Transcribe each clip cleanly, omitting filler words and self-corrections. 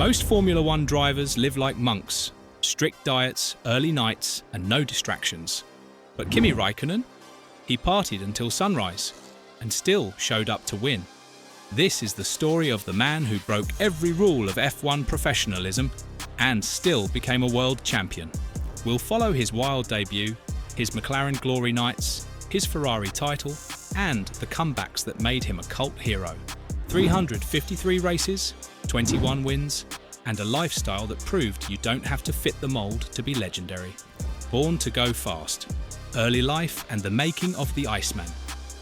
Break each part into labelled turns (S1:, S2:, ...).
S1: Most Formula One drivers live like monks, strict diets, early nights, and no distractions. But Kimi Räikkönen? He partied until sunrise, and still showed up to win. This is the story of the man who broke every rule of F1 professionalism and still became a world champion. We'll follow his wild debut, his McLaren glory nights, his Ferrari title, and the comebacks that made him a cult hero. 353 races, 21 wins, and a lifestyle that proved you don't have to fit the mold to be legendary. Born to go fast. Early life and the making of the Iceman.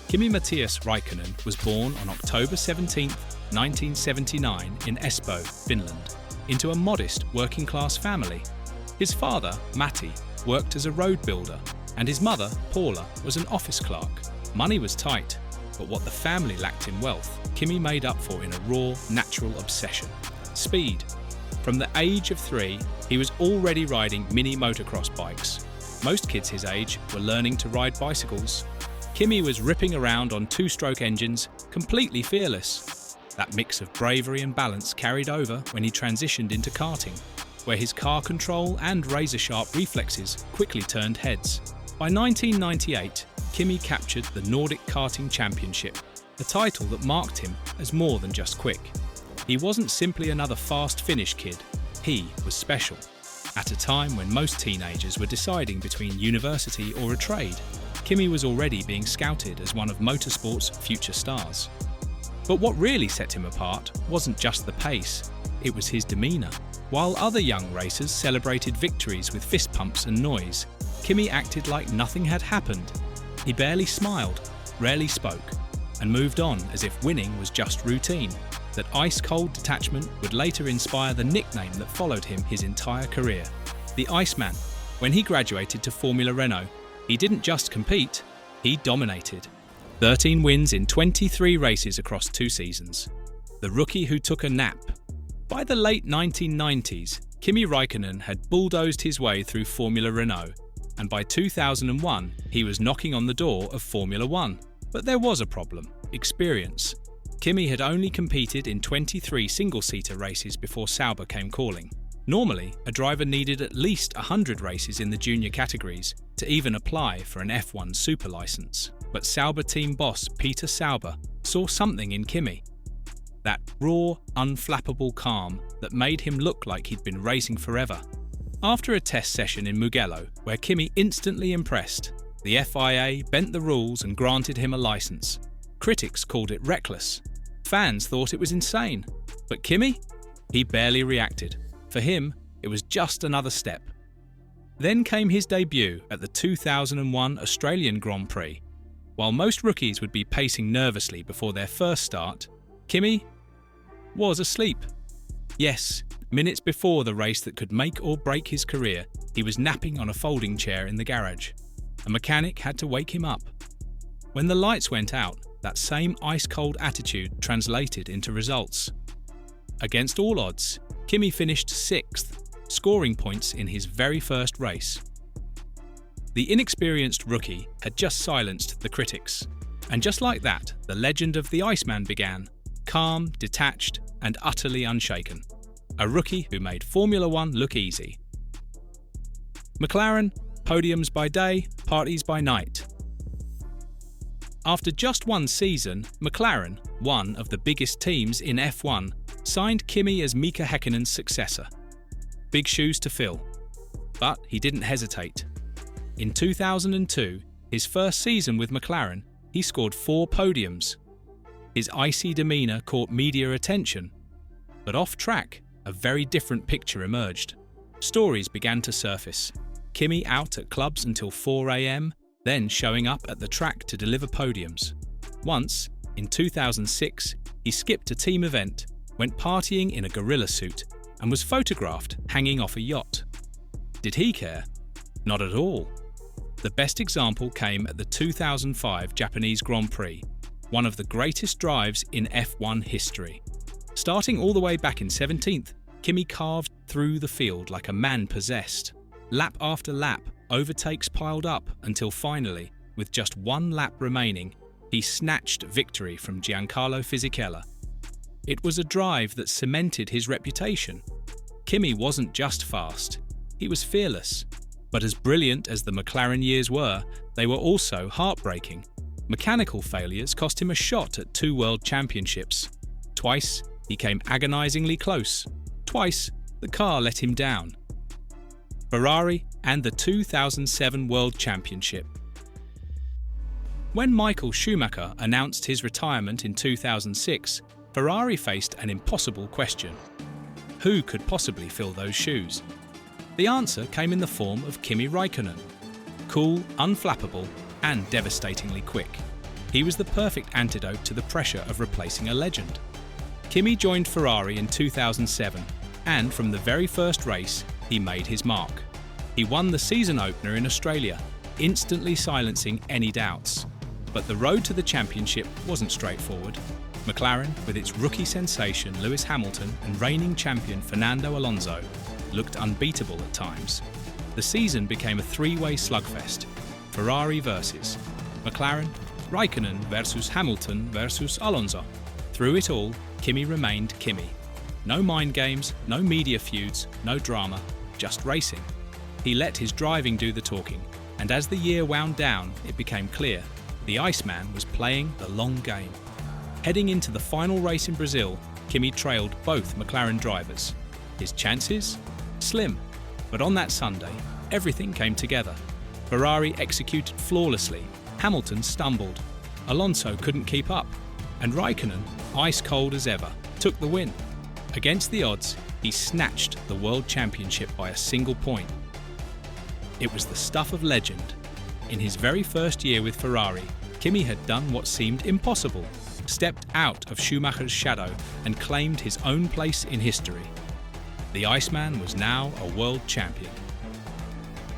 S1: Kimi Matthias Räikkönen was born on October 17, 1979 in Espoo, Finland, into a modest working-class family. His father, Matti, worked as a road builder, and his mother, Paula, was an office clerk. Money was tight, but what the family lacked in wealth, Kimi made up for in a raw, natural obsession. Speed. From the age of 3, he was already riding mini motocross bikes. Most kids his age were learning to ride bicycles. Kimi was ripping around on two-stroke engines, completely fearless. That mix of bravery and balance carried over when he transitioned into karting, where his car control and razor-sharp reflexes quickly turned heads. By 1998, Kimi captured the Nordic Karting Championship, a title that marked him as more than just quick. He wasn't simply another fast Finnish kid, he was special. At a time when most teenagers were deciding between university or a trade, Kimi was already being scouted as one of motorsport's future stars. But what really set him apart wasn't just the pace, it was his demeanour. While other young racers celebrated victories with fist pumps and noise, Kimi acted like nothing had happened. He barely smiled, rarely spoke, and moved on as if winning was just routine. That ice-cold detachment would later inspire the nickname that followed him his entire career, the Iceman. When he graduated to Formula Renault, he didn't just compete, he dominated. 13 wins in 23 races across 2 seasons. The rookie who took a nap. By the late 1990s, Kimi Räikkönen had bulldozed his way through Formula Renault, and by 2001, he was knocking on the door of Formula One. But there was a problem: experience. Kimi had only competed in 23 single-seater races before Sauber came calling. Normally, a driver needed at least 100 races in the junior categories to even apply for an F1 super license. But Sauber team boss Peter Sauber saw something in Kimi. That raw, unflappable calm that made him look like he'd been racing forever. After a test session in Mugello, where Kimi instantly impressed, the FIA bent the rules and granted him a license. Critics called it reckless. Fans thought it was insane. But Kimi? He barely reacted. For him, it was just another step. Then came his debut at the 2001 Australian Grand Prix. While most rookies would be pacing nervously before their first start, Kimi was asleep. Yes, minutes before the race that could make or break his career, he was napping on a folding chair in the garage. A mechanic had to wake him up. When the lights went out, that same ice-cold attitude translated into results. Against all odds, Kimi finished 6th, scoring points in his very first race. The inexperienced rookie had just silenced the critics. And just like that, the legend of the Iceman began, calm, detached, and utterly unshaken. A rookie who made Formula One look easy. McLaren, podiums by day, parties by night. After just one season, McLaren, one of the biggest teams in F1, signed Kimi as Mika Häkkinen's successor. Big shoes to fill. But he didn't hesitate. In 2002, his first season with McLaren, he scored 4 podiums. His icy demeanour caught media attention. But off-track, a very different picture emerged. Stories began to surface. Kimi out at clubs until 4 a.m, then showing up at the track to deliver podiums. Once, in 2006, he skipped a team event, went partying in a gorilla suit, and was photographed hanging off a yacht. Did he care? Not at all. The best example came at the 2005 Japanese Grand Prix, one of the greatest drives in F1 history. Starting all the way back in 17th, Kimi carved through the field like a man possessed. Lap after lap, overtakes piled up until finally, with just 1 lap remaining, he snatched victory from Giancarlo Fisichella. It was a drive that cemented his reputation. Kimi wasn't just fast, he was fearless. But as brilliant as the McLaren years were, they were also heartbreaking. Mechanical failures cost him a shot at 2 world championships. Twice, he came agonizingly close. Twice, the car let him down. Ferrari and the 2007 World Championship. When Michael Schumacher announced his retirement in 2006, Ferrari faced an impossible question. Who could possibly fill those shoes? The answer came in the form of Kimi Raikkonen. Cool, unflappable, and devastatingly quick. He was the perfect antidote to the pressure of replacing a legend. Kimi joined Ferrari in 2007, and from the very first race, he made his mark. He won the season opener in Australia, instantly silencing any doubts. But the road to the championship wasn't straightforward. McLaren, with its rookie sensation Lewis Hamilton and reigning champion Fernando Alonso, looked unbeatable at times. The season became a 3-way slugfest. Ferrari versus McLaren, Raikkonen versus Hamilton versus Alonso. Through it all, Kimi remained Kimi. No mind games, no media feuds, no drama, just racing. He let his driving do the talking, and as the year wound down, it became clear the Iceman was playing the long game. Heading into the final race in Brazil, Kimi trailed both McLaren drivers. His chances? Slim. But on that Sunday, everything came together. Ferrari executed flawlessly, Hamilton stumbled, Alonso couldn't keep up, and Raikkonen, ice cold as ever, took the win. Against the odds, he snatched the World Championship by a single point. It was the stuff of legend. In his very first year with Ferrari, Kimi had done what seemed impossible, stepped out of Schumacher's shadow and claimed his own place in history. The Iceman was now a world champion.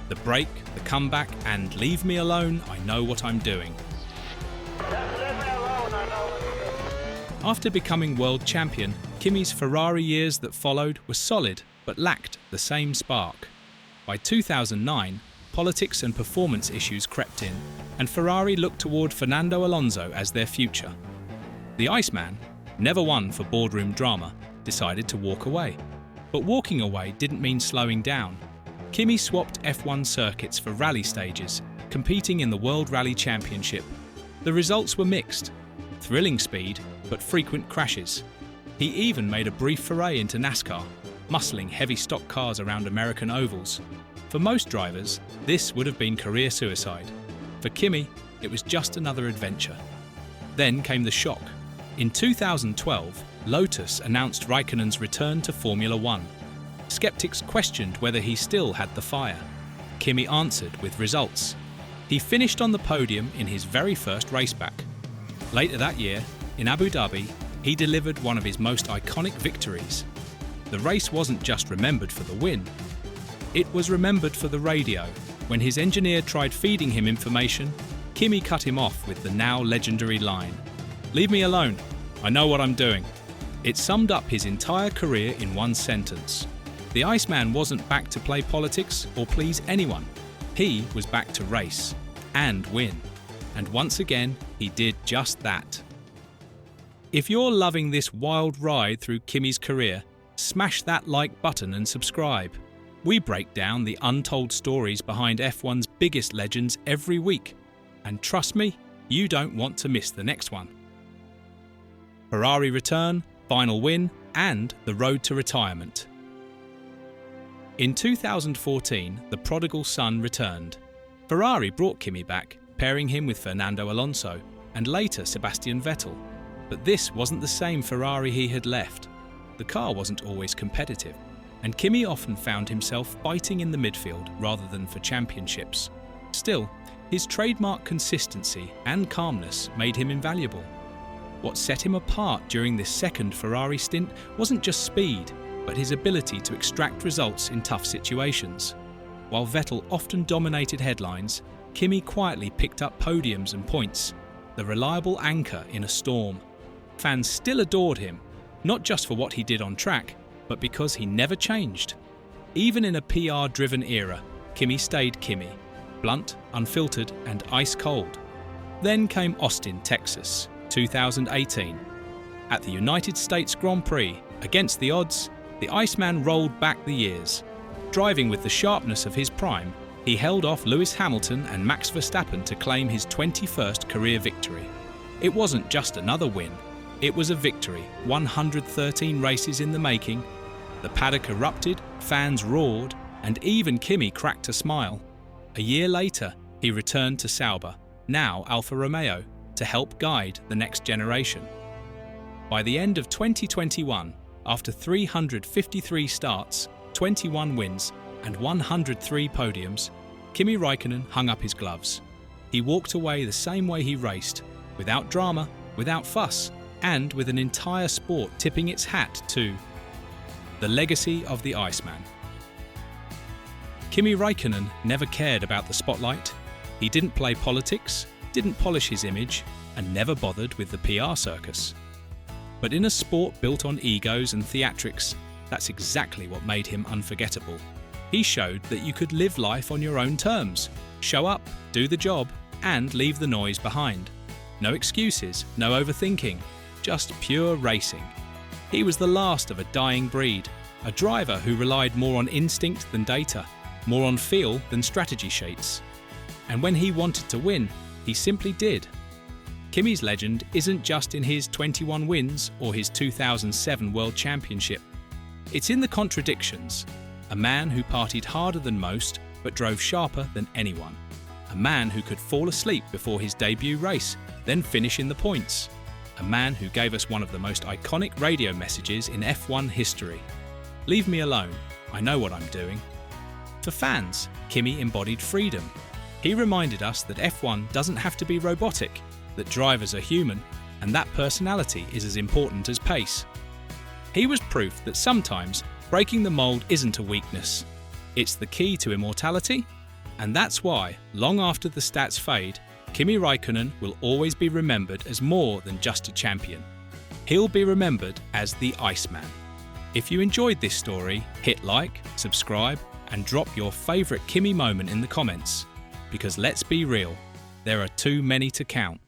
S1: The break, the comeback, and leave me alone, I know what I'm doing. After becoming world champion, Kimi's Ferrari years that followed were solid but lacked the same spark. By 2009, politics and performance issues crept in, and Ferrari looked toward Fernando Alonso as their future. The Iceman, never one for boardroom drama, decided to walk away. But walking away didn't mean slowing down. Kimi swapped F1 circuits for rally stages, competing in the World Rally Championship. The results were mixed. Thrilling speed, but frequent crashes. He even made a brief foray into NASCAR, muscling heavy stock cars around American ovals. For most drivers, this would have been career suicide. For Kimi, it was just another adventure. Then came the shock. In 2012, Lotus announced Raikkonen's return to Formula One. Skeptics questioned whether he still had the fire. Kimi answered with results. He finished on the podium in his very first race back. Later that year, in Abu Dhabi, he delivered one of his most iconic victories. The race wasn't just remembered for the win. It was remembered for the radio. When his engineer tried feeding him information, Kimi cut him off with the now legendary line, "Leave me alone, I know what I'm doing." It summed up his entire career in one sentence. The Iceman wasn't back to play politics or please anyone. He was back to race and win. And once again, he did just that. If you're loving this wild ride through Kimi's career, smash that like button and subscribe. We break down the untold stories behind F1's biggest legends every week. And trust me, you don't want to miss the next one. Ferrari return, final win, and the road to retirement. In 2014, the prodigal son returned. Ferrari brought Kimi back, pairing him with Fernando Alonso, and later Sebastian Vettel. But this wasn't the same Ferrari he had left. The car wasn't always competitive, and Kimi often found himself fighting in the midfield rather than for championships. Still, his trademark consistency and calmness made him invaluable. What set him apart during this second Ferrari stint wasn't just speed, but his ability to extract results in tough situations. While Vettel often dominated headlines, Kimi quietly picked up podiums and points, the reliable anchor in a storm. Fans still adored him, not just for what he did on track, but because he never changed. Even in a PR-driven era, Kimi stayed Kimi, blunt, unfiltered, and ice cold. Then came Austin, Texas, 2018. At the United States Grand Prix, against the odds, the Iceman rolled back the years. Driving with the sharpness of his prime, he held off Lewis Hamilton and Max Verstappen to claim his 21st career victory. It wasn't just another win, it was a victory, 113 races in the making. The paddock erupted, fans roared, and even Kimi cracked a smile. A year later, he returned to Sauber, now Alfa Romeo, to help guide the next generation. By the end of 2021, after 353 starts, 21 wins, and 103 podiums, Kimi Räikkönen hung up his gloves. He walked away the same way he raced, without drama, without fuss, and with an entire sport tipping its hat to the legacy of the Iceman. Kimi Räikkönen never cared about the spotlight. He didn't play politics, didn't polish his image, and never bothered with the PR circus. But in a sport built on egos and theatrics, that's exactly what made him unforgettable. He showed that you could live life on your own terms, show up, do the job, and leave the noise behind. No excuses, no overthinking, just pure racing. He was the last of a dying breed, a driver who relied more on instinct than data, more on feel than strategy sheets. And when he wanted to win, he simply did. Kimi's legend isn't just in his 21 wins or his 2007 World Championship. It's in the contradictions. A man who partied harder than most, but drove sharper than anyone. A man who could fall asleep before his debut race, then finish in the points. A man who gave us one of the most iconic radio messages in F1 history. Leave me alone, I know what I'm doing. For fans, Kimi embodied freedom. He reminded us that F1 doesn't have to be robotic, that drivers are human, and that personality is as important as pace. He was proof that sometimes breaking the mold isn't a weakness. It's the key to immortality, and that's why, long after the stats fade, Kimi Räikkönen will always be remembered as more than just a champion. He'll be remembered as the Iceman. If you enjoyed this story, hit like, subscribe, and drop your favourite Kimi moment in the comments. Because let's be real, there are too many to count.